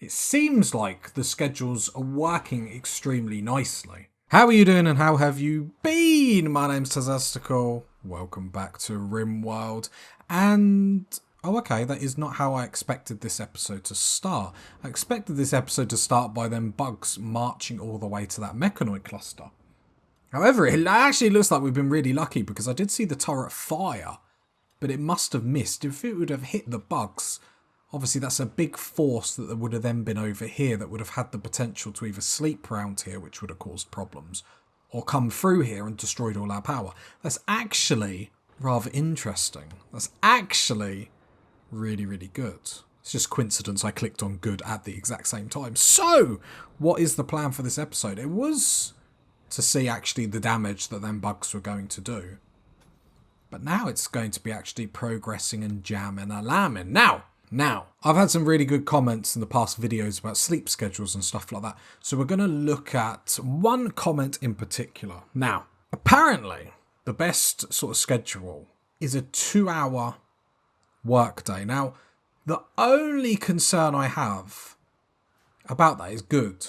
it seems like the schedules are working extremely nicely. How are you doing and how have you been? My name's Tazastical. Welcome back to Rimworld. And, oh okay, that is not how I expected this episode to start. I expected this episode to start by them bugs marching all the way to that mechanoid cluster. However, it actually looks like we've been really lucky because I did see the turret fire, but it must have missed. If it would have hit the bugs, obviously that's a big force that would have then been over here that would have had the potential to either sleep around here, which would have caused problems, or come through here and destroyed all our power. That's actually rather interesting. That's actually really, really good. It's just coincidence I clicked on good at the exact same time. So, what is the plan for this episode? It was to see actually the damage that them bugs were going to do. But now it's going to be actually progressing and jamming and lambing. Now, I've had some really good comments in the past videos about sleep schedules and stuff like that. So we're going to look at one comment in particular. Now, apparently, the best sort of schedule is a 2-hour workday. Now, the only concern I have about that is good.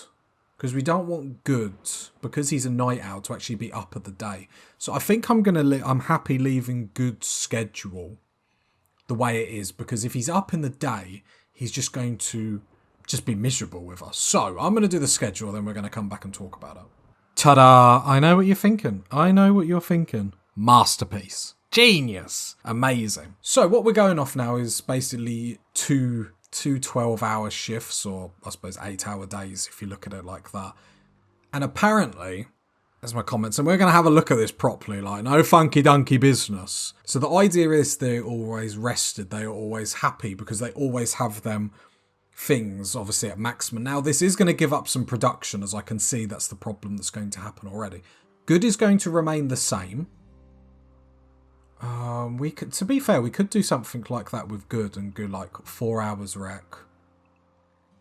Because we don't want good, because he's a night owl, to actually be up at the day. So I think I'm happy leaving good schedule the way it is, because if he's up in the day, he's just going to be miserable with us. So I'm going to do the schedule, then we're going to come back and talk about it. Ta-da! I know what you're thinking. Masterpiece. Genius. Amazing. So what we're going off now is basically two 12-hour shifts, or I suppose 8-hour days if you look at it like that. And apparently, as my comments, and we're going to have a look at this properly, like no funky dunky business. So the idea is they're always rested, they are always happy, because they always have them things obviously at maximum. Now this is going to give up some production, as I can see that's the problem that's going to happen already. Good is going to remain the same. We could, to be fair, we could do something like that with good and go like 4 hours rec,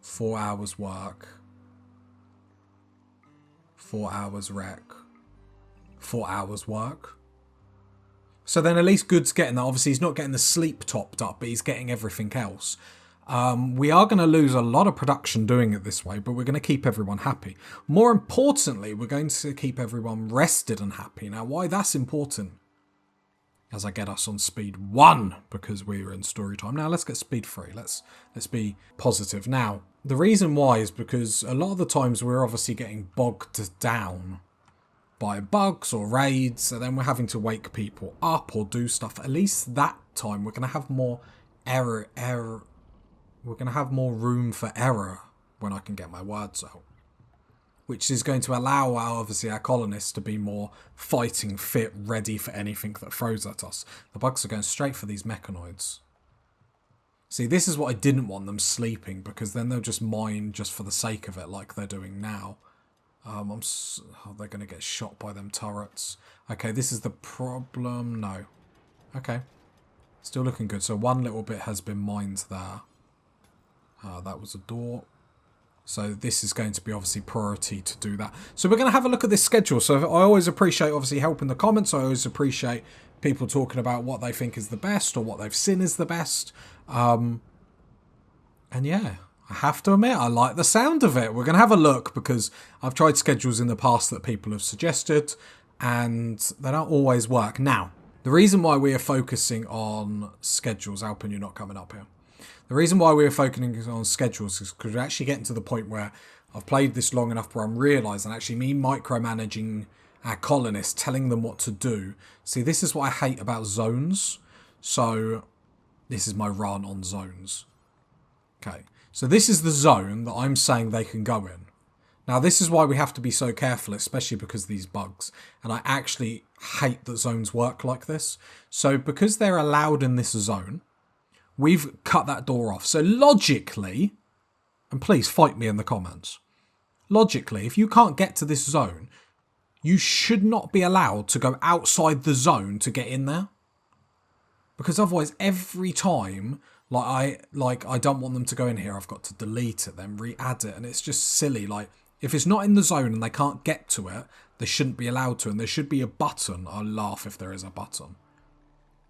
4 hours work, 4 hours rec, 4 hours work. So then at least good's getting that. Obviously he's not getting the sleep topped up, but he's getting everything else. We are going to lose a lot of production doing it this way, but we're going to keep everyone happy. More importantly, we're going to keep everyone rested and happy. Now why that's important, as I get us on speed 1, because we were in story time. Now let's get speed 3. Let's be positive. Now, the reason why is because a lot of the times we're obviously getting bogged down by bugs or raids, so then we're having to wake people up or do stuff. At least that time we're going to have more error. We're going to have more room for error when I can get my words out, which is going to allow obviously our colonists to be more fighting fit, ready for anything that throws at us. The bugs are going straight for these mechanoids. See, this is what I didn't want them sleeping, because then they'll just mine just for the sake of it, like they're doing now. They're going to get shot by them turrets. Okay, this is the problem. No. Okay. Still looking good. So one little bit has been mined there. That was a door. So this is going to be obviously priority to do that. So we're going to have a look at this schedule. So I always appreciate obviously help in the comments. I always appreciate people talking about what they think is the best or what they've seen is the best. And yeah, I have to admit, I like the sound of it. We're going to have a look, because I've tried schedules in the past that people have suggested and they don't always work. Now, the reason why we are focusing on schedules, Alpin, you're not coming up here. The reason why we're focusing on schedules is because we're actually getting to the point where I've played this long enough where I'm realising actually me micromanaging our colonists, telling them what to do. See, this is what I hate about zones. So this is my run on zones. Okay, so this is the zone that I'm saying they can go in. Now this is why we have to be so careful, especially because of these bugs. And I actually hate that zones work like this. So because they're allowed in this zone, we've cut that door off. So logically, and please fight me in the comments, logically, if you can't get to this zone, you should not be allowed to go outside the zone to get in there. Because otherwise, every time, I don't want them to go in here, I've got to delete it, then re-add it, and it's just silly. Like, if it's not in the zone and they can't get to it, they shouldn't be allowed to, and there should be a button. I'll laugh if there is a button.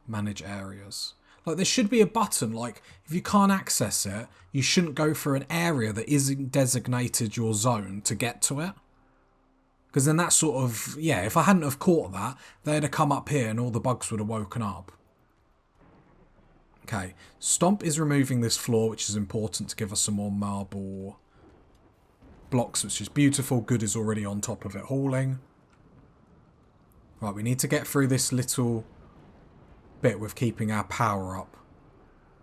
Manage areas. Like, there should be a button, like, if you can't access it, you shouldn't go through an area that isn't designated your zone to get to it. Because then that sort of, yeah, if I hadn't have caught that, they'd have come up here and all the bugs would have woken up. Okay, Stomp is removing this floor, which is important to give us some more marble blocks, which is beautiful. Good is already on top of it hauling. Right, we need to get through this little bit with keeping our power up.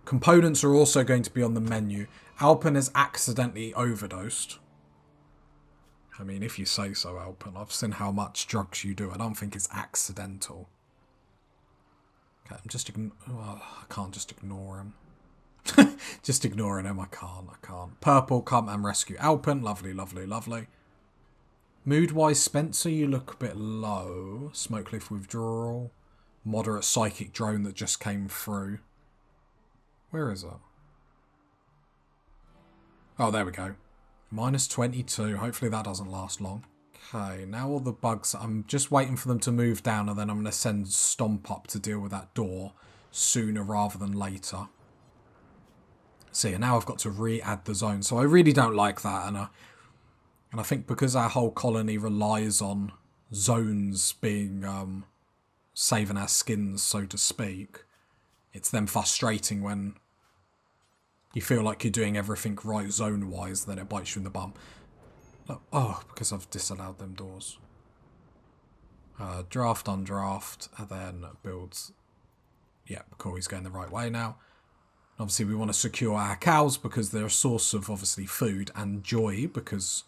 Components are also going to be on the menu. Alpen has accidentally overdosed. I mean, if you say so, Alpen. I've seen how much drugs you do. I don't think it's accidental. Okay, I'm just I can't just ignore him. Just ignoring him. I can't. Purple, come and rescue Alpen. Lovely, lovely, lovely. Mood-wise, Spencer, you look a bit low. Smoke Cliff withdrawal. Moderate psychic drone that just came through. Where is it? Oh, there we go. Minus 22. Hopefully that doesn't last long. Okay, now all the bugs. I'm just waiting for them to move down, and then I'm going to send Stomp up to deal with that door sooner rather than later. See, now I've got to re-add the zone. So I really don't like that, and I think because our whole colony relies on zones being saving our skins, so to speak, it's then frustrating when you feel like you're doing everything right zone-wise, then it bites you in the bum. Oh, because I've disallowed them doors. Draft, undraft, and then builds. Yeah, cool, he's going the right way now. Obviously, we want to secure our cows because they're a source of, obviously, food and joy because...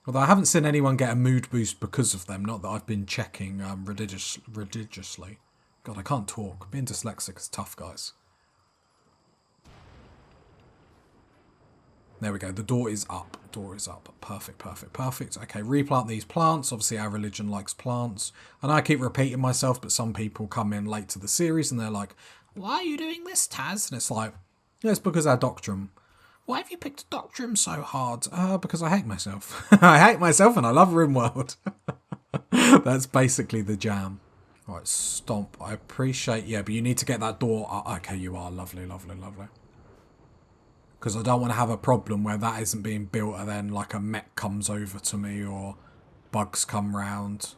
Although I haven't seen anyone get a mood boost because of them, not that I've been checking religiously. God, I can't talk. Being dyslexic is tough, guys. There we go. The door is up. Door is up. Perfect, perfect, perfect. Okay, replant these plants. Obviously, our religion likes plants. And I keep repeating myself, but some people come in late to the series and they're like, why are you doing this, Taz? And it's like, yeah, it's because our doctrine. Why have you picked doctrine so hard? Because I hate myself. I hate myself and I love Rimworld. That's basically the jam. Right, Stomp. I appreciate... Yeah, but you need to get that door... okay, you are. Lovely, lovely, lovely. Because I don't want to have a problem where that isn't being built and then like a mech comes over to me or bugs come round.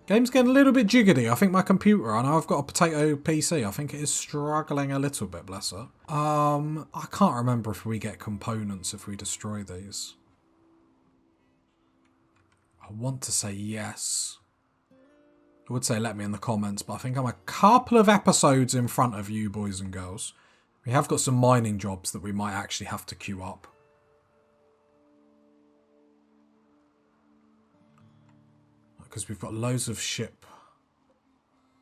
Game's getting a little bit jiggity. I think my computer, I know I've got a potato PC, I think it is struggling a little bit, bless her. I can't remember if we get components if we destroy these. I want to say yes. I would say let me in the comments, but I think I'm a couple of episodes in front of you boys and girls. We have got some mining jobs that we might actually have to queue up. Because we've got loads of ship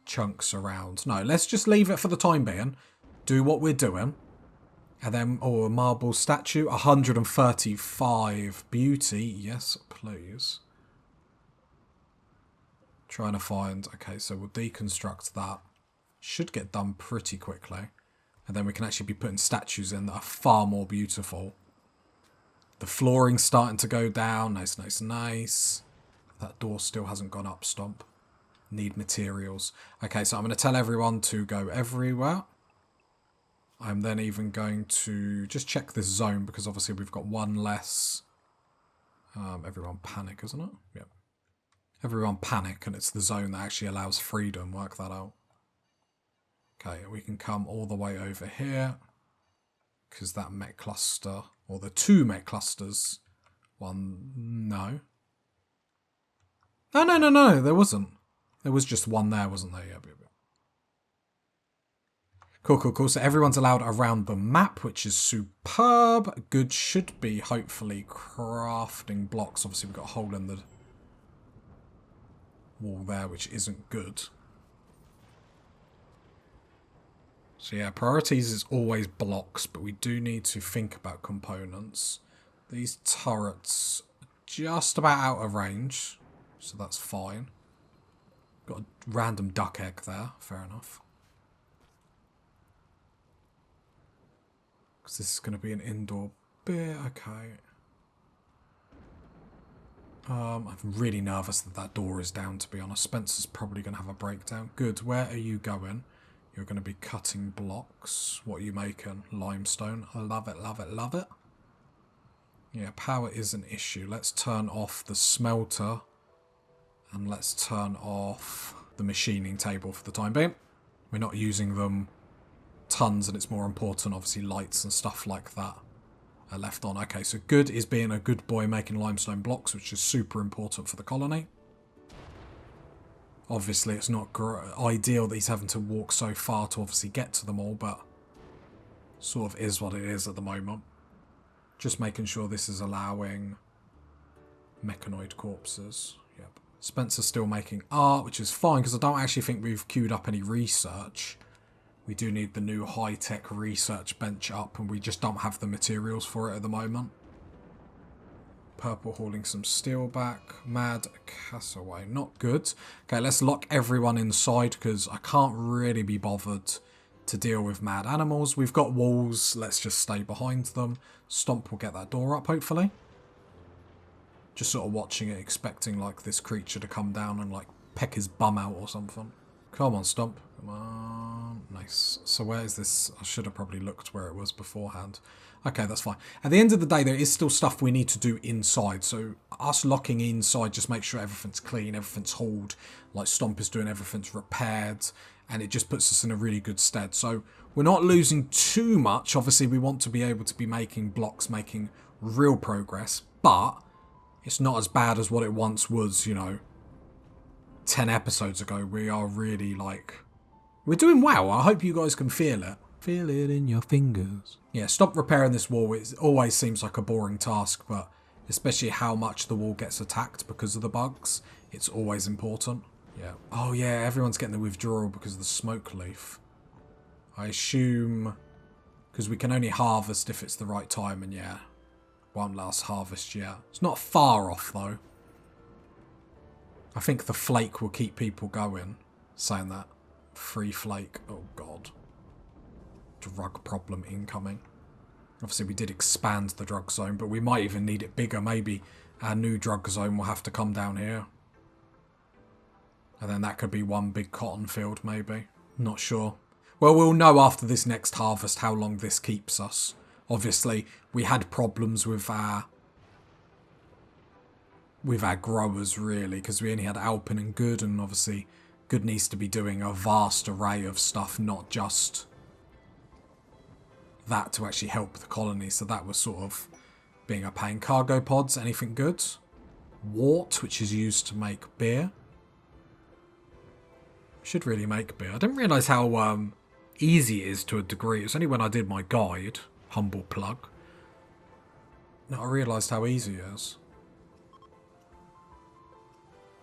chunks around. No, let's just leave it for the time being. Do what we're doing. And then, oh, a marble statue. 135 beauty. Yes, please. Trying to find... Okay, so we'll deconstruct that. Should get done pretty quickly. And then we can actually be putting statues in that are far more beautiful. The flooring's starting to go down. Nice, nice, nice. That door still hasn't gone up, Stomp. Need materials. Okay, so I'm going to tell everyone to go everywhere. I'm then even going to just check this zone because obviously we've got one less. Everyone panic, isn't it? Yep. Everyone panic, and it's the zone that actually allows freedom. Work that out. Okay, we can come all the way over here because that mech cluster, or the two mech clusters, one, no. No, there wasn't. There was just one there, wasn't there? Yeah. Cool. So everyone's allowed around the map, which is superb. Good should be, hopefully, crafting blocks. Obviously, we've got a hole in the wall there, which isn't good. So yeah, priorities is always blocks, but we do need to think about components. These turrets are just about out of range, so that's fine. Got a random duck egg there, fair enough. Because this is going to be an indoor bit, okay. I'm really nervous that that door is down, to be honest. Spencer's probably going to have a breakdown. Good, where are you going? You're going to be cutting blocks. What are you making? Limestone. I love it, love it, love it. Yeah, power is an issue. Let's turn off the smelter. And let's turn off the machining table for the time being. We're not using them tons, and it's more important, obviously, lights and stuff like that are left on. Okay, so Good is being a good boy making limestone blocks, which is super important for the colony. Obviously, it's not ideal that he's having to walk so far to obviously get to them all, but sort of is what it is at the moment. Just making sure this is allowing mechanoid corpses. Yep. Spencer's still making art, which is fine, because I don't actually think we've queued up any research. We do need the new high-tech research bench up, and we just don't have the materials for it at the moment. Purple hauling some steel back. Mad Castaway. Not good. Okay, let's lock everyone inside, because I can't really be bothered to deal with mad animals. We've got walls. Let's just stay behind them. Stomp will get that door up, hopefully. Just sort of watching it, expecting like this creature to come down and like peck his bum out or something. Come on, Stomp. Come on. Nice. So where is this? I should have probably looked where it was beforehand. Okay, that's fine. At the end of the day, there is still stuff we need to do inside. So us locking inside, just make sure everything's clean, everything's hauled. Like Stomp is doing, everything's repaired. And it just puts us in a really good stead. So we're not losing too much. Obviously, we want to be able to be making blocks, making real progress. But it's not as bad as what it once was, you know, 10 episodes ago. We are really like... We're doing well. I hope you guys can feel it. Feel it in your fingers. Yeah, stop repairing this wall. It always seems like a boring task, but especially how much the wall gets attacked because of the bugs, it's always important. Yeah. Oh yeah, everyone's getting the withdrawal because of the smoke leaf. I assume because we can only harvest if it's the right time, and yeah, one last harvest yet. It's not far off though. I think the flake will keep people going. Saying that. Free flake. Oh god. Drug problem incoming. Obviously we did expand the drug zone, but we might even need it bigger. Maybe our new drug zone will have to come down here. And then that could be one big cotton field, maybe. Not sure. Well, we'll know after this next harvest how long this keeps us. Obviously, we had problems with our growers, really, because we only had Alpin and Good, and obviously Good needs to be doing a vast array of stuff, not just that to actually help the colony. So that was sort of being a pain. Cargo pods, anything good? Wort, which is used to make beer. Should really make beer. I didn't realise how easy it is to a degree. It's only when I did my guide, humble plug, that I realised how easy it is.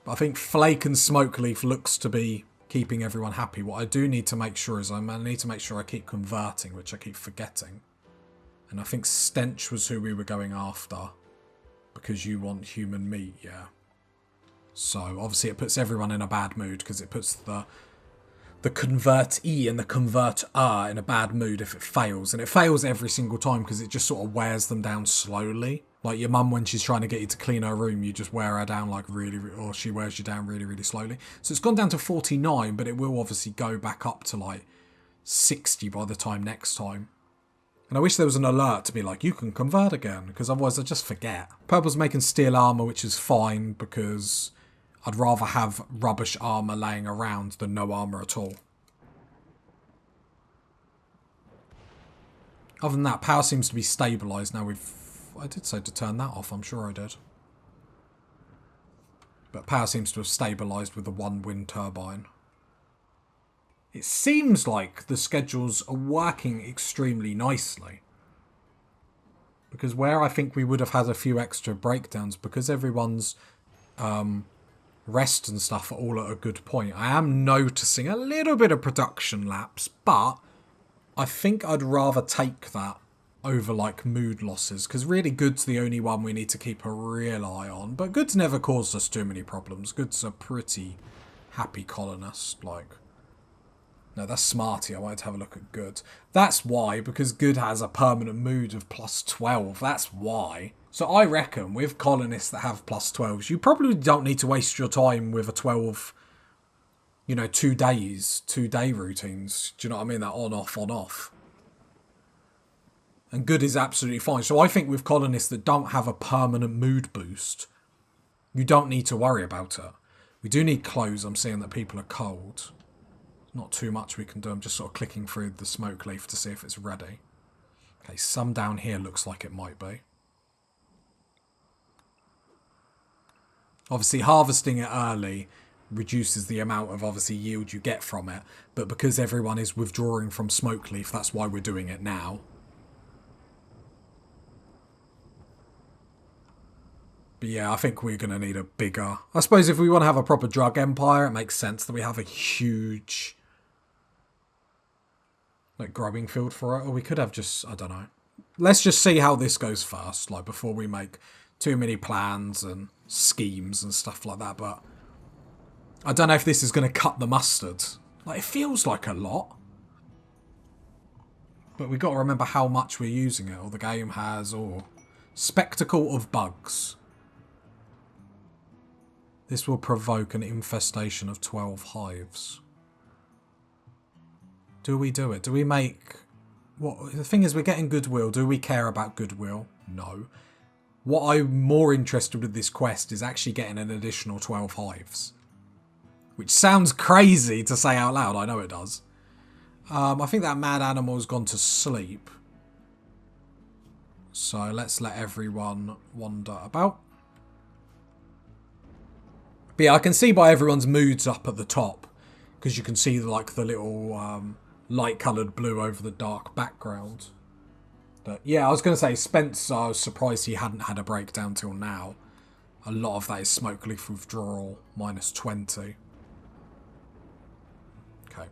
But I think Flake and Smoke Leaf looks to be keeping everyone happy. What I do need to make sure is I need to make sure I keep converting, which I keep forgetting. And I think Stench was who we were going after. Because you want human meat, yeah. So, obviously it puts everyone in a bad mood, because it puts the convertee and the converter in a bad mood if it fails. And it fails every single time, because it just sort of wears them down slowly. Like your mum, when she's trying to get you to clean her room, you just wear her down like really, or she wears you down really, really slowly. So it's gone down to 49, but it will obviously go back up to like 60 by the time next time. And I wish there was an alert to be like, you can convert again, because otherwise I just forget. Purple's making steel armor, which is fine, because I'd rather have rubbish armor laying around than no armor at all. Other than that, power seems to be stabilised now. I did say to turn that off, I'm sure I did. But power seems to have stabilised with the one wind turbine. It seems like the schedules are working extremely nicely. Because where I think we would have had a few extra breakdowns, because everyone's rest and stuff are all at a good point, I am noticing a little bit of production lapse, but I think I'd rather take that over like mood losses, because really Good's the only one we need to keep a real eye on. But Good's never caused us too many problems. Good's a pretty happy colonist. Like, no, that's Smarty. I wanted to have a look at Good. That's why, because Good has a permanent mood of plus 12. That's why. So I reckon with colonists that have plus 12s, you probably don't need to waste your time with a 12 you know, 2 days, 2 day routines. Do you know what I mean? That on, off, on, off. And good is absolutely fine. So I think with colonists that don't have a permanent mood boost, you don't need to worry about it. We do need clothes. I'm seeing that people are cold. Not too much we can do. I'm just sort of clicking through the smoke leaf to see if it's ready. Okay, some down here looks like it might be. Obviously, harvesting it early reduces the amount of, obviously, yield you get from it. But because everyone is withdrawing from smoke leaf, that's why we're doing it now. But yeah, I think we're going to need a bigger... I suppose if we want to have a proper drug empire, it makes sense that we have a huge... like, growing field for it. Or we could have just... I don't know. Let's just see how this goes first, like, before we make too many plans and schemes and stuff like that. But I don't know if this is going to cut the mustard. Like, it feels like a lot. But we've got to remember how much we're using it, or the game has, or... Spectacle of bugs. This will provoke an infestation of 12 hives. Do we do it? Do we make... What the thing is, we're getting goodwill. Do we care about goodwill? No. What I'm more interested with this quest is actually getting an additional 12 hives. Which sounds crazy to say out loud. I know it does. I think that mad animal's gone to sleep. So let's let everyone wander about. But yeah, I can see by everyone's moods up at the top. Because you can see like the little light-coloured blue over the dark background. But yeah, I was going to say Spencer, I was surprised he hadn't had a breakdown till now. A lot of that is smoke leaf withdrawal, -20. Okay.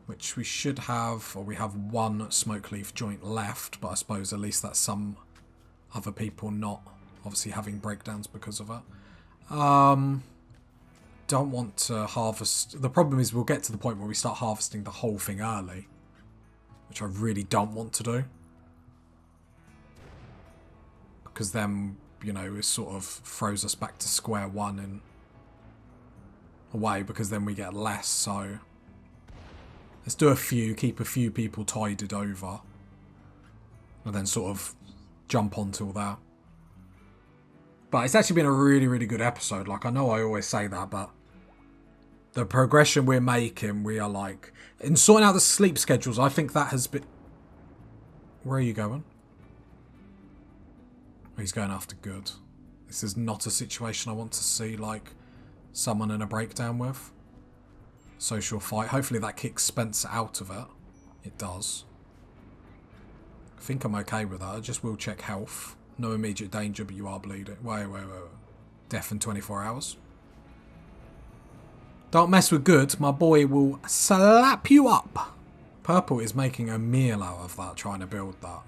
Which we should have, or we have one smoke leaf joint left, but I suppose at least that's some other people not obviously having breakdowns because of it. Don't want to harvest. The problem is we'll get to the point where we start harvesting the whole thing early, which I really don't want to do. Because then, you know, it sort of throws us back to square one in a way, because then we get less. So let's do a few, keep a few people tided over, and then sort of jump onto that. But it's actually been a really, really good episode. Like, I know I always say that, but the progression we're making, we are like... In sorting out the sleep schedules, I think that has been... Where are you going? He's going after good. This is not a situation I want to see, like, someone in a breakdown with. Social fight. Hopefully that kicks Spencer out of it. It does. I think I'm okay with that. I just will check health. No immediate danger, but you are bleeding. Wait. Death in 24 hours. Don't mess with good. My boy will slap you up. Purple is making a meal out of that, trying to build that.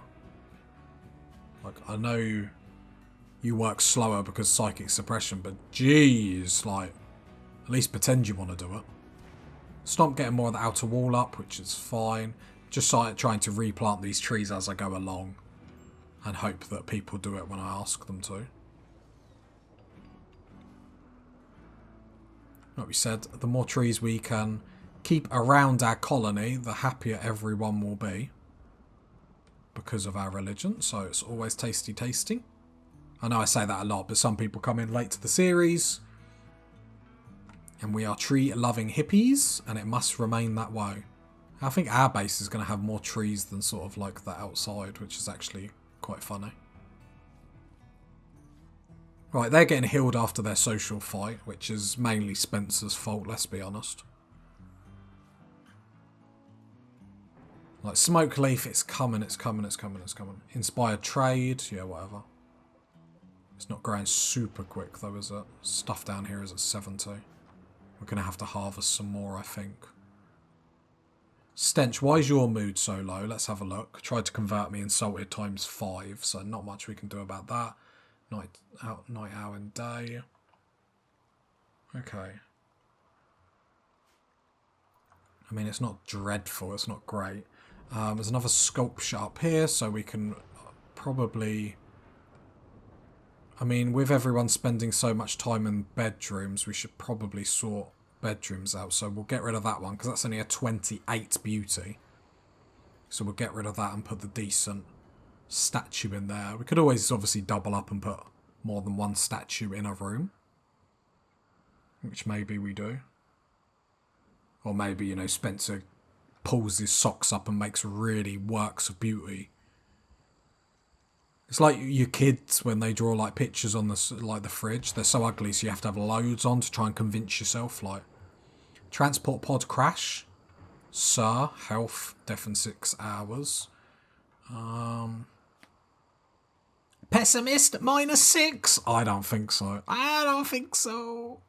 Like, I know you work slower because psychic suppression, but geez, like, at least pretend you want to do it. Stomp getting more of the outer wall up, which is fine. Just trying to replant these trees as I go along. And hope that people do it when I ask them to. Like we said, the more trees we can keep around our colony, the happier everyone will be. Because of our religion, so it's always tasty. I know I say that a lot, but some people come in late to the series. And we are tree-loving hippies, and it must remain that way. I think our base is going to have more trees than sort of like the outside, which is actually... quite funny. Right, they're getting healed after their social fight, which is mainly Spencer's fault, let's be honest. Like, smoke leaf, it's coming. Inspired trade, yeah, whatever. It's not growing super quick though, is it? Stuff down here is at 70. We're going to have to harvest some more, I think. Stench, why is your mood so low? Let's have a look. Tried to convert me, insulted ×5, so not much we can do about that. Night, hour, and day. Okay. I mean, it's not dreadful, it's not great. There's another sculpture up here, so we can probably... I mean, with everyone spending so much time in bedrooms, we should probably sort bedrooms out. So we'll get rid of that one because that's only a 28 beauty. So we'll get rid of that and put the decent statue in there. We could always obviously double up and put more than one statue in a room. Which maybe we do. Or maybe, you know, Spencer pulls his socks up and makes really works of beauty. It's like your kids when they draw like pictures on the fridge. They're so ugly, so you have to have loads on to try and convince yourself. Like, transport pod crash. Sir, health, death in 6 hours. Pessimist, -6. I don't think so. I don't think so.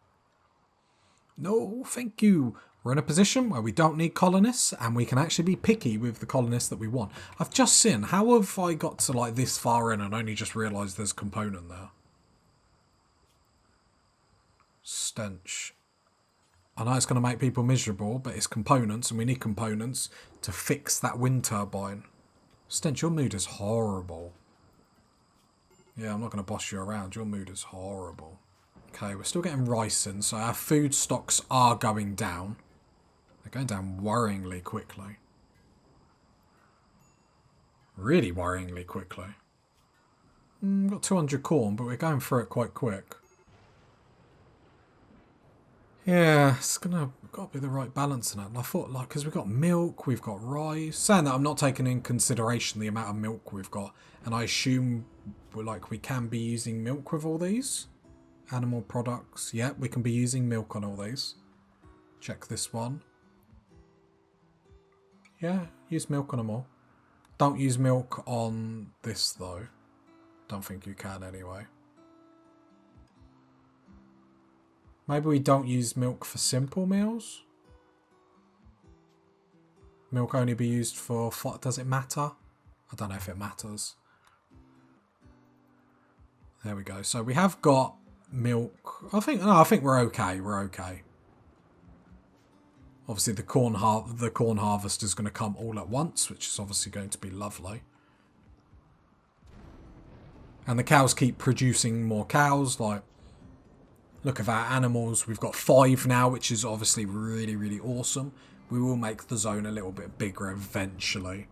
No, thank you. We're in a position where we don't need colonists and we can actually be picky with the colonists that we want. I've just seen, how have I got to like this far in and only just realised there's a component there? Stench. I know it's going to make people miserable, but it's components and we need components to fix that wind turbine. Stench, your mood is horrible. Yeah, I'm not going to boss you around. Your mood is horrible. Okay, we're still getting rice in, so our food stocks are going down. They're going down worryingly quickly. Really worryingly quickly. We've got 200 corn, but we're going through it quite quick. Yeah, it's got to be the right balance in it. And I thought, like, because we've got milk, we've got rice. Saying that, I'm not taking in consideration the amount of milk we've got. And I assume, we can be using milk with all these. Animal products. Yep, we can be using milk on all these. Check this one. Yeah, use milk on them all. Don't use milk on this, though. Don't think you can, anyway. Maybe we don't use milk for simple meals? Milk only be used for... Does it matter? I don't know if it matters. There we go. So we have got milk. I think we're okay. We're okay. Obviously, the corn harvest is going to come all at once, which is obviously going to be lovely. And the cows keep producing more cows. Like, look at our animals. We've got 5 now, which is obviously really, really awesome. We will make the zone a little bit bigger eventually.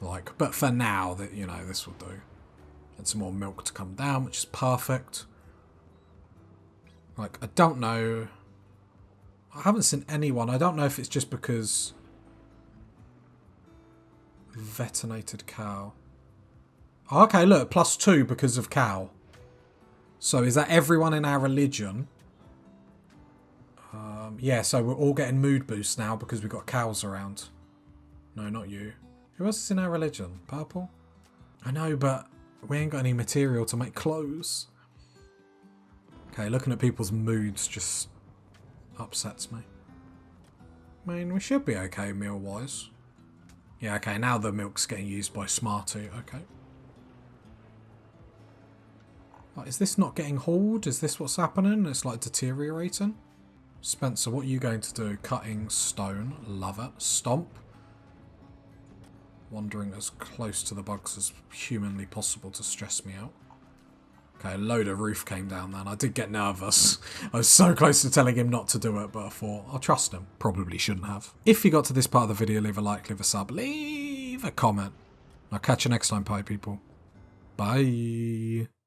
Like, but for now, that you know, this will do. And some more milk to come down, which is perfect. Like, I don't know. I haven't seen anyone. I don't know if it's just because... Vetinated cow. Oh, okay, look, +2 because of cow. So is that everyone in our religion? Yeah, so we're all getting mood boosts now because we've got cows around. No, not you. Who else is in our religion? Purple? I know, but we ain't got any material to make clothes. Okay, looking at people's moods just upsets me. I mean, we should be okay meal-wise. Yeah, okay, now the milk's getting used by Smarty. Okay. Like, is this not getting hauled? Is this what's happening? It's like deteriorating? Spencer, what are you going to do? Cutting stone. Love it. Stomp. Wandering as close to the bugs as humanly possible to stress me out. Okay, a load of roof came down then. I did get nervous. I was so close to telling him not to do it, but I thought, I'll trust him. Probably shouldn't have. If you got to this part of the video, leave a like, leave a sub, leave a comment. I'll catch you next time, pie people. Bye.